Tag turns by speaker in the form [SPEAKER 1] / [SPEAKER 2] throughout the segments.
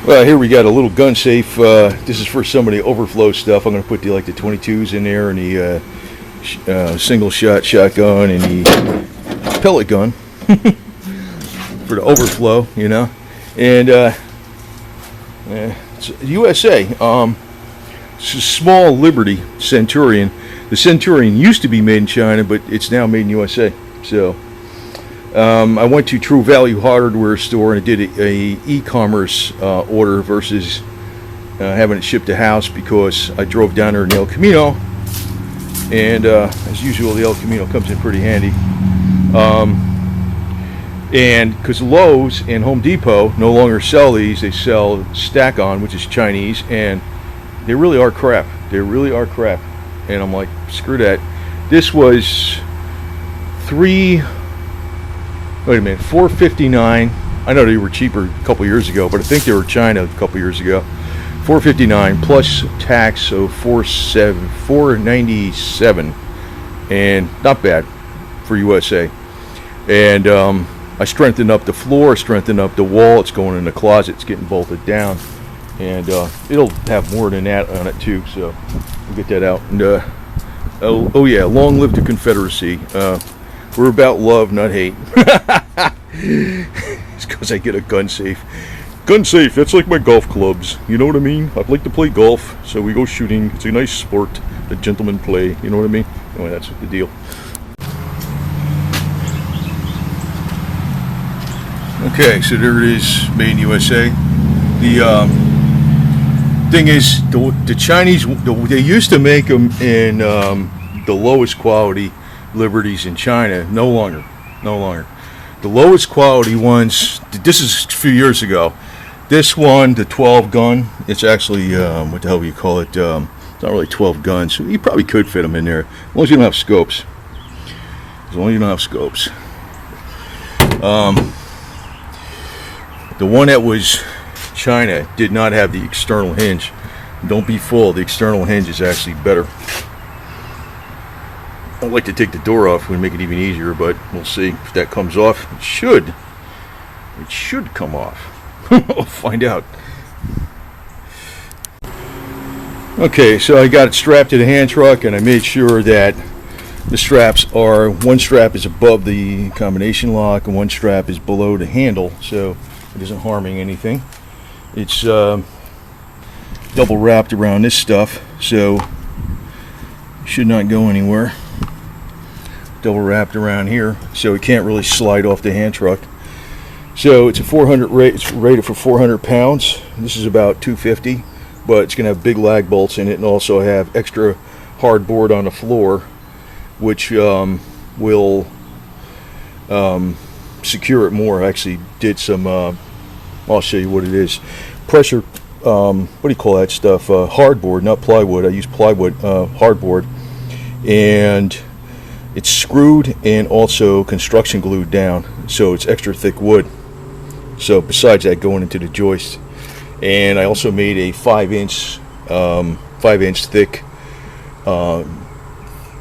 [SPEAKER 1] Well, here we got a little gun safe. This is for some of the overflow stuff. I'm going to put the 22s in there and the single shot shotgun and the pellet gun for the overflow, you know. And it's USA. It's a small Liberty Centurion. The Centurion used to be made in China, but it's now made in USA. So I went to True Value Hardware store and did a e-commerce order versus having it shipped to house, because I drove down there in El Camino, and as usual the El Camino comes in pretty handy. And because Lowe's and Home Depot no longer sell these, they sell Stack-On, which is Chinese, and they really are crap. They really are crap. And I'm like, screw that. This was $459. I know they were cheaper a couple years ago, but I think they were China a couple years ago. $459 plus tax, so $497, and not bad for USA. And I strengthened up the floor, strengthened up the wall. It's going in the closet. It's getting bolted down, and it'll have more than that on it too. So we'll get that out. And oh yeah, long live the Confederacy. We're about love, not hate. It's because I get a gun safe. Gun safe, that's like my golf clubs. You know what I mean? I'd like to play golf, so we go shooting. It's a nice sport that gentlemen play. You know what I mean? Anyway, that's the deal. Okay, so there it is, made in USA. The thing is, the Chinese, they used to make them in the lowest quality Liberties in China. No longer. The lowest quality ones, this is a few years ago. This one, the 12 gun, it's actually, what the hell do you call it? It's not really 12 guns. You probably could fit them in there, as long as you don't have scopes. As long as you don't have scopes. The one that was China did not have the external hinge. Don't be fooled, the external hinge is actually better. I'd like to take the door off and make it even easier, but we'll see if that comes off. It should come off. We'll find out. Okay, so I got it strapped to the hand truck, and I made sure that the straps are, one strap is above the combination lock and one strap is below the handle, so it isn't harming anything. It's double wrapped around this stuff, so it should not go anywhere. Double wrapped around here, so it can't really slide off the hand truck. So it's a 400 rate. It's rated for 400 pounds. This is about 250, but it's going to have big lag bolts in it, and also have extra hardboard on the floor, which will secure it more. I actually did some. I'll show you what it is. Pressure. What do you call that stuff? Hardboard, not plywood. I use plywood hardboard, and it's screwed and also construction glued down, so it's extra thick wood. So besides that, going into the joist, and I also made a 5-inch thick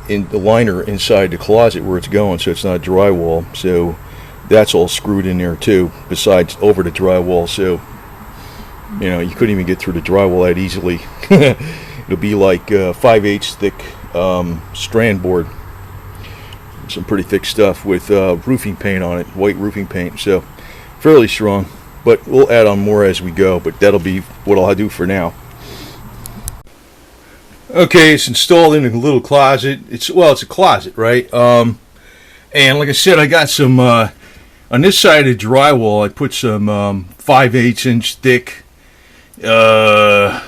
[SPEAKER 1] in the liner inside the closet where it's going, so it's not drywall. So that's all screwed in there too. Besides over the drywall, so you know you couldn't even get through the drywall that easily. It'll be like 5/8 thick strand board. Some pretty thick stuff with roofing paint on it, white roofing paint, so fairly strong, but we'll add on more as we go, but that'll be what I'll do for now. Okay, it's installed in a little closet. It's a closet, right? And like I said, I got some on this side of the drywall. I put some 5/8 inch thick what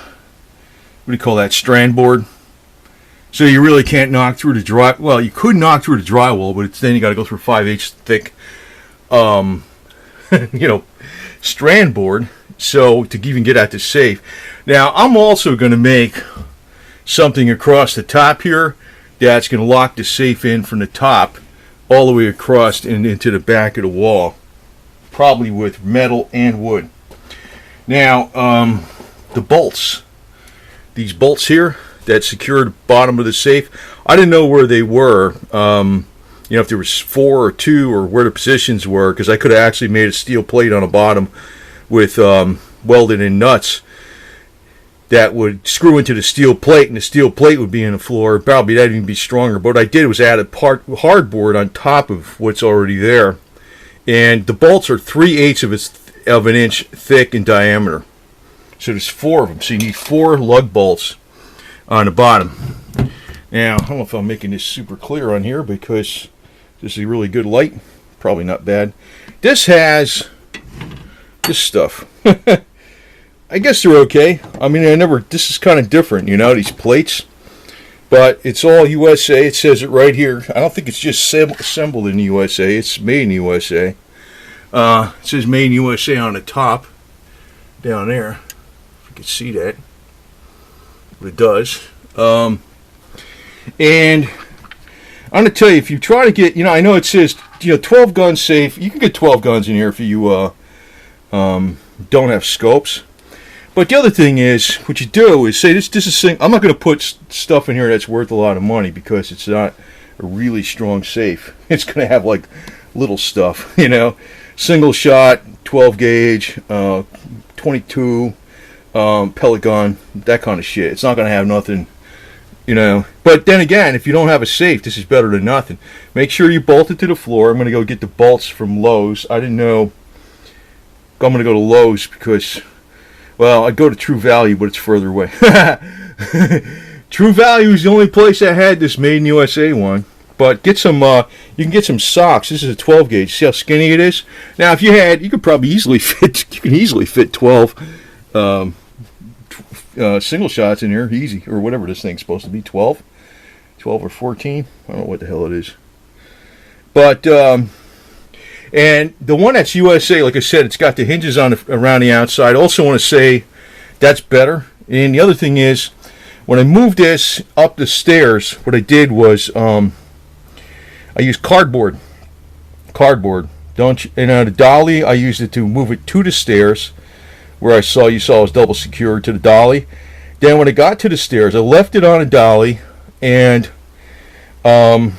[SPEAKER 1] do you call that, strand board. So you really can't knock through the dry. Well, you could knock through the drywall, but then you got to go through 5/8 thick, strand board. So to even get at the safe. Now I'm also going to make something across the top here that's going to lock the safe in from the top all the way across and into the back of the wall, probably with metal and wood. Now the bolts, these bolts here that secure the bottom of the safe, I didn't know where they were, if there was 4 or 2 or where the positions were, because I could have actually made a steel plate on the bottom with welded in nuts that would screw into the steel plate, and the steel plate would be in the floor. Probably that'd even be stronger. But what I did was add a hardboard on top of what's already there, and the bolts are 3/8 of an inch thick in diameter. So there's 4 of them. So you need 4 lug bolts on the bottom. Now, I don't know if I'm making this super clear on here because this is a really good light. Probably not bad. This has this stuff. I guess they're okay. I mean, this is kind of different, you know, these plates. But it's all USA. It says it right here. I don't think it's just assembled in the USA. It's made in the USA. It says made in USA on the top. Down there. If you can see that. But it does. And I'm going to tell you, if you try to get, you know, I know it says, you know, 12 gun safe. You can get 12 guns in here if you don't have scopes. But the other thing is, what you do is say, this is thing. I'm not going to put stuff in here that's worth a lot of money because it's not a really strong safe. It's going to have like little stuff, you know, single shot, 12 gauge, 22 pellet gun, that kind of shit. It's not going to have nothing, you know. But then again, if you don't have a safe, this is better than nothing. Make sure you bolt it to the floor. I'm going to go get the bolts from Lowe's. I didn't know. I'm going to go to Lowe's because, well, I'd go to True Value, but it's further away. True Value is the only place that had this Made in USA one. But get some, you can get some socks. This is a 12 gauge. See how skinny it is? Now, if you had, you could probably easily fit, you can easily fit 12 single shots in here, easy, or whatever this thing's supposed to be, 12 or 14. I don't know what the hell it is. But, and the one that's USA, like I said, it's got the hinges on around the outside. I also want to say that's better. And the other thing is, when I moved this up the stairs, what I did was I used cardboard. And the dolly, I used it to move it to the stairs, where you saw it was double secured to the dolly. Then when I got to the stairs, I left it on a dolly, and I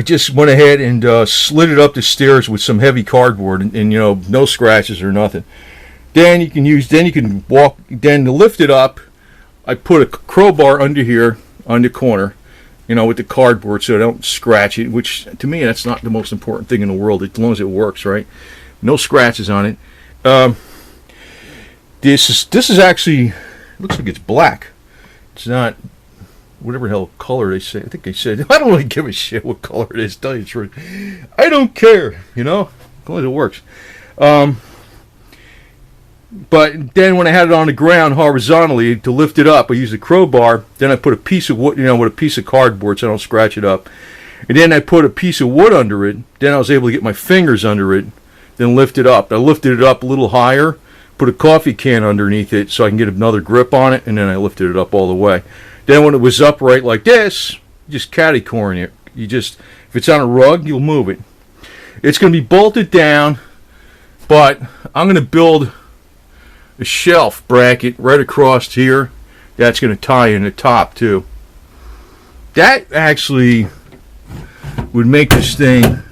[SPEAKER 1] just went ahead and slid it up the stairs with some heavy cardboard, and you know, no scratches or nothing. Then you can to lift it up, I put a crowbar under here on the corner, you know, with the cardboard so I don't scratch it, which to me that's not the most important thing in the world, as long as it works, right? No scratches on it. This is actually, looks like it's black. It's not whatever the hell color they say. I think they said, I don't really give a shit what color it is, tell you the truth. I don't care, you know, as long as it works. But then when I had it on the ground horizontally to lift it up, I used a crowbar. Then I put a piece of wood, you know, with a piece of cardboard so I don't scratch it up. And then I put a piece of wood under it. Then I was able to get my fingers under it, then lift it up. I lifted it up a little higher, put a coffee can underneath it so I can get another grip on it, and then I lifted it up all the way. Then when it was upright like this, just catty-corn it. You just, if it's on a rug, you'll move it. It's going to be bolted down, but I'm going to build a shelf bracket right across here. That's going to tie in the top too. That actually would make this thing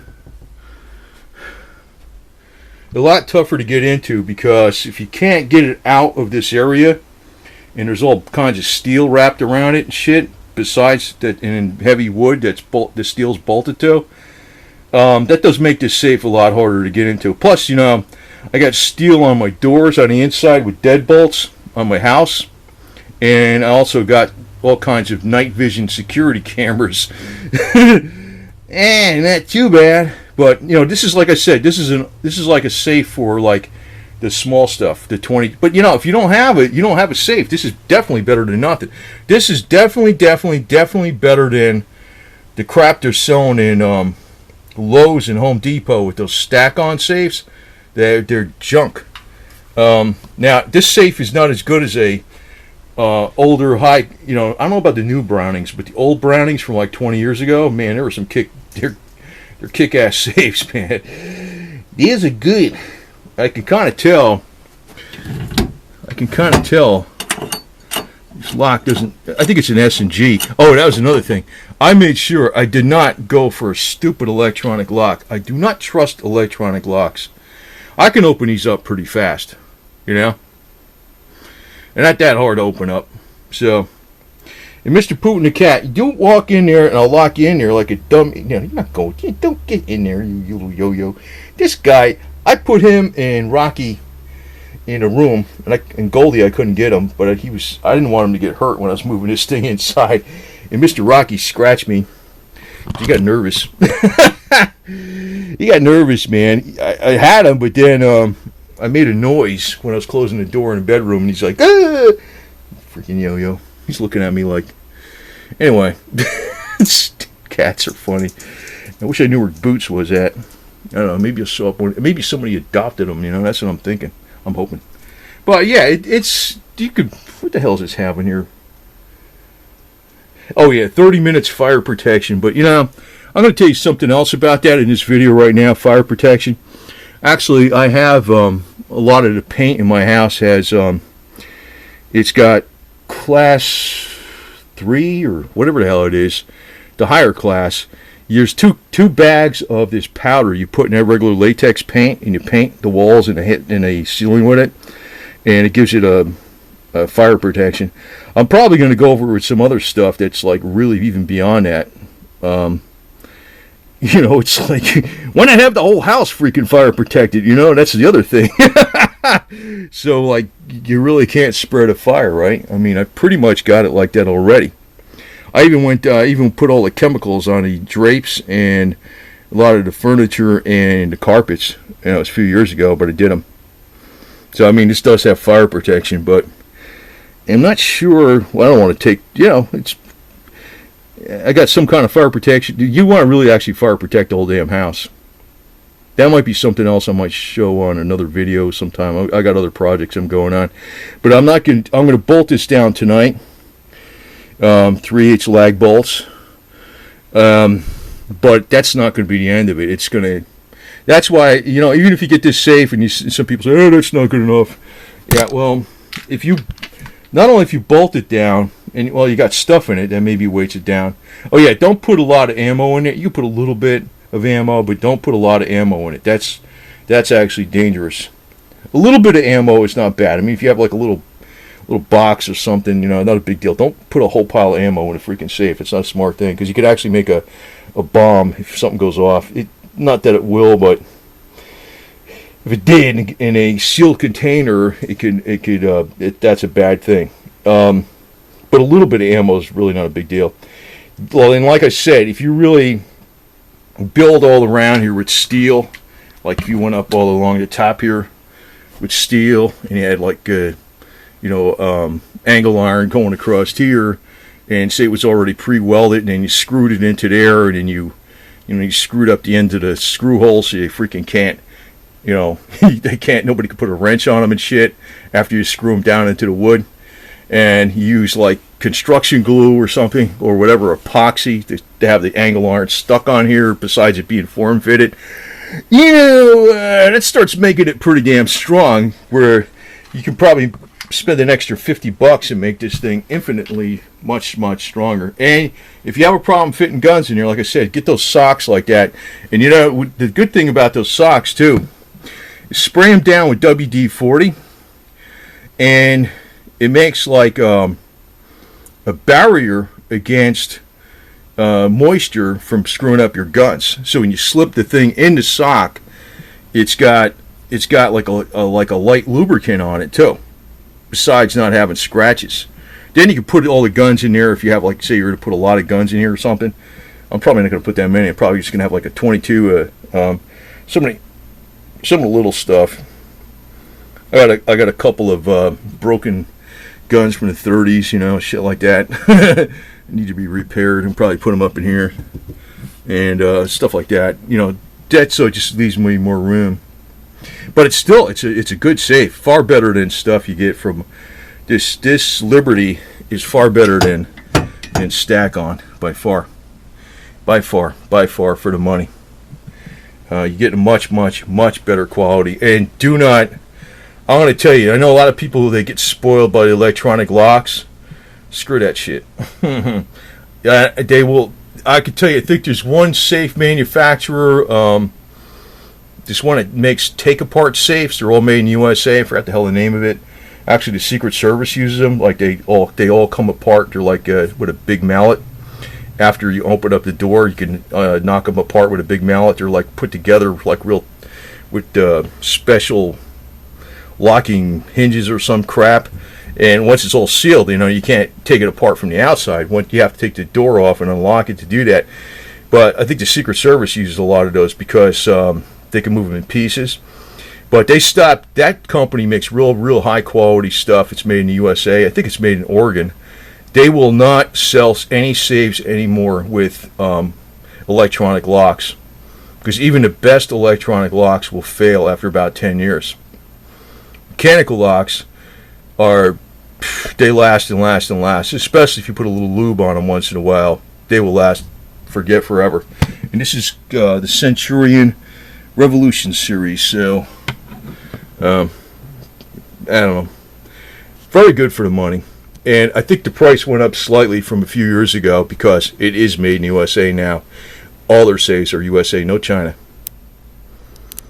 [SPEAKER 1] a lot tougher to get into, because if you can't get it out of this area, and there's all kinds of steel wrapped around it and shit, besides that, and heavy wood the steel's bolted to, that does make this safe a lot harder to get into. Plus, you know, I got steel on my doors on the inside with deadbolts on my house, and I also got all kinds of night vision security cameras. And not too bad, but you know, this is, like I said, this is like a safe for like the small stuff, the 20. But you know, if you don't have it, you don't have a safe. This is definitely better than nothing. This is definitely better than the crap they're selling in Lowe's and Home Depot with those stack-on safes. They're junk. Now, this safe is not as good as a older high. You know, I don't know about the new Brownings, but the old Brownings from like 20 years ago, man, there were some they're kick-ass safes, man. These are good. I can kind of tell this lock doesn't, I think it's an S&G. Oh, that was another thing. I made sure I did not go for a stupid electronic lock. I do not trust electronic locks. I can open these up pretty fast, you know. They're not that hard to open up. So, and Mr. Putin the cat, you don't walk in there and I'll lock you in there like a dumb. You know, you're not going. You don't get in there, you little yo-yo. This guy, I put him and Rocky in a room, and Goldie, I couldn't get him, but I didn't want him to get hurt when I was moving this thing inside. And Mr. Rocky scratched me. He got nervous. He got nervous, man. I had him, but then I made a noise when I was closing the door in the bedroom, and he's like, ah! Freaking yo-yo. He's looking at me like... Anyway, cats are funny. I wish I knew where Boots was at. I don't know, maybe I saw one. Maybe somebody adopted him, you know, that's what I'm thinking. I'm hoping. But yeah, it's... You could... What the hell is this having here? Oh yeah, 30 minutes fire protection. But you know, I'm going to tell you something else about that in this video right now, fire protection. Actually, I have a lot of the paint in my house has... it's got class 3 or whatever the hell it is, the higher class. There's two bags of this powder you put in that regular latex paint, and you paint the walls and the ceiling with it, and it gives it a fire protection. I'm probably going to go over with some other stuff that's like really even beyond that. You know, it's like, why not have the whole house freaking fire protected? You know, that's the other thing. So like, you really can't spread a fire, right? I mean, I pretty much got it like that already. I even put all the chemicals on the drapes and a lot of the furniture and the carpets. You know, it was a few years ago, but I did them. So I mean, this does have fire protection, but I'm not sure. Well, I don't want to take. You know, I got some kind of fire protection. You want to really actually fire protect the whole damn house. That might be something else I might show on another video sometime. I got other projects I'm going on, but I'm not going. I'm going to bolt this down tonight. 3/8 lag bolts, but that's not going to be the end of it. It's going to. That's why, you know, even if you get this safe, and some people say, "Oh, that's not good enough." Yeah, well, not only if you bolt it down, and well, you got stuff in it that maybe weights it down. Oh yeah, don't put a lot of ammo in it. You put a little bit of ammo, but don't put a lot of ammo in it. That's actually dangerous. A little bit of ammo is not bad. I mean, if you have like a little box or something, you know, not a big deal. Don't put a whole pile of ammo in a freaking safe. It's not a smart thing, because you could actually make a bomb if something goes off. Not that it will, but if it did in a sealed container, that's a bad thing. But a little bit of ammo is really not a big deal. Well, and like I said, if you really build all around here with steel, like if you went up all along the top here with steel, and you had like angle iron going across here, and say it was already pre-welded, and then you screwed it into there, and then you screwed up the end of the screw hole so you freaking can't, nobody could put a wrench on them and shit after you screw them down into the wood, and you use like construction glue or something, or whatever, epoxy to have the angle iron stuck on here, besides it being form fitted. That starts making it pretty damn strong, where you can probably spend an extra $50 and make this thing infinitely much stronger. And if you have a problem fitting guns in here, like I said, get those socks like that. And you know, the good thing about those socks too is spray them down with WD-40, and it makes like a barrier against moisture from screwing up your guns. So when you slip the thing in the sock, it's got like a light lubricant on it too, besides not having scratches. Then you can put all the guns in there if you have, like, say you're going to put a lot of guns in here or something. I'm probably not going to put that many. I'm probably just going to have like a 22, some of the little stuff. I got a couple of broken guns from the 30s, shit like that. Need to be repaired, and probably put them up in here and stuff like that. That so it just leaves me more room. But it's a good safe, far better than stuff you get from this Liberty is far better than Stack On by far for the money. You get a much better quality. And I'm going to tell you, I know a lot of people, they get spoiled by the electronic locks. Screw that shit. They will. I can tell you, I think there's one safe manufacturer. this one that makes take-apart safes. They're all made in the USA. I forgot the hell the name of it. Actually, the Secret Service uses them. Like they all come apart. They're like with a big mallet. After you open up the door, you can knock them apart with a big mallet. They're like put together like real with special locking hinges or some crap. And once it's all sealed, you can't take it apart from the outside. You have to take the door off and unlock it to do that. But I think the Secret Service uses a lot of those because they can move them in pieces. But they stopped. That company makes real high quality stuff. It's made in the USA. I think it's made in Oregon. They will not sell any safes anymore with electronic locks, because even the best electronic locks will fail after about 10 years. Mechanical locks they last and last and last, especially if you put a little lube on them once in a while. They will last, forget forever. And this is the Centurion Revolution series, so I don't know. Very good for the money. And I think the price went up slightly from a few years ago because it is made in USA now. All their safes are USA, no China.